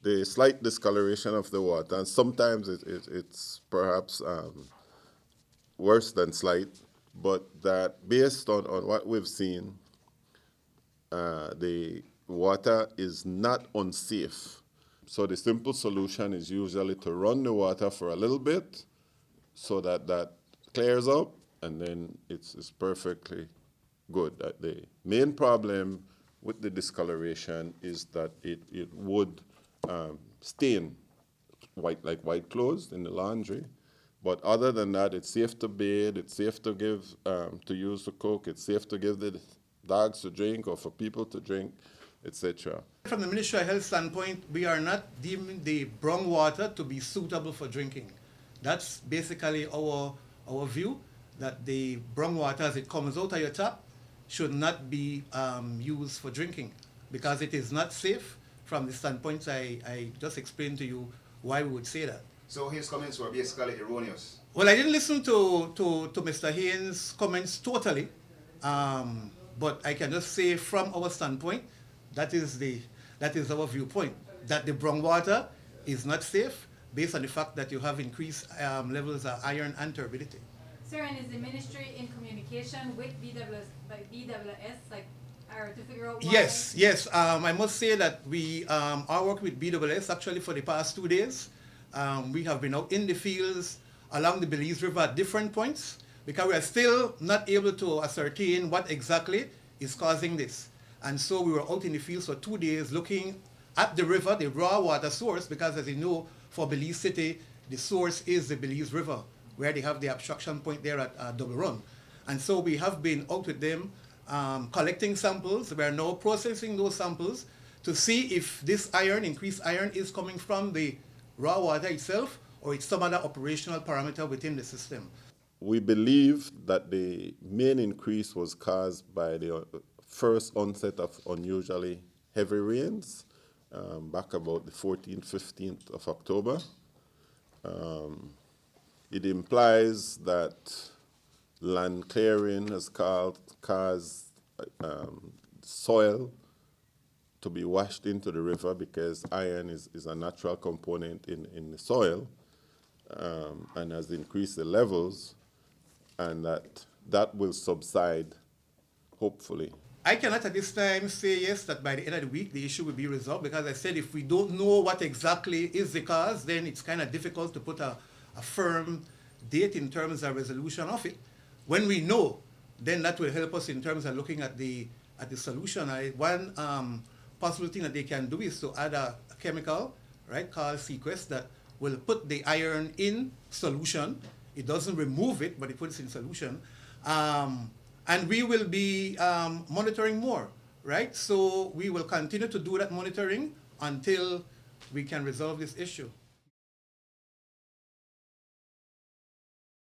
the slight discoloration of the water, and sometimes it's perhaps worse than slight, but that based on what we've seen, the water is not unsafe. So the simple solution is usually to run the water for a little bit so that that clears up, and then it's perfectly good. The main problem with the discoloration is that it would stain like white clothes in the laundry. But other than that, it's safe to bathe, it's safe to give, to use to cook, it's safe to give the dogs to drink or for people to drink, etc. From the Ministry of Health standpoint, we are not deeming the brown water to be suitable for drinking. That's basically our view, that the brown water as it comes out of your tap should not be used for drinking because it is not safe from the standpoint I just explained to you why we would say that. So his comments were basically erroneous. Well, I didn't listen to Mr. Haynes' comments totally, but I can just say from our standpoint, that is our viewpoint, that the brown water is not safe based on the fact that you have increased levels of iron and turbidity. Sir, and is the ministry in communication with B.W.S, like, or to figure out why? Yes. I must say that we are working with B.W.S actually for the past 2 days. We have been out in the fields along the Belize River at different points because we are still not able to ascertain what exactly is causing this. And so we were out in the fields for 2 days looking at the river, the raw water source, because as you know, for Belize City, the source is the Belize River, where they have the abstraction point there at Double Run. And so we have been out with them collecting samples. We are now processing those samples to see if this increased iron, is coming from the raw water itself or it's some other operational parameter within the system. We believe that the main increase was caused by the first onset of unusually heavy rains back about the 14th, 15th of October. It implies that land clearing has caused soil to be washed into the river because iron is a natural component in the soil and has increased the levels, and that will subside, hopefully. I cannot at this time say yes, that by the end of the week the issue will be resolved, because I said if we don't know what exactly is the cause, then it's kind of difficult to put a firm date in terms of resolution of it. When we know, then that will help us in terms of looking at the solution. One possible thing that they can do is to add a chemical, right, called C.E.O, that will put the iron in solution. It doesn't remove it, but it puts it in solution. And we will be monitoring more, right? So we will continue to do that monitoring until we can resolve this issue.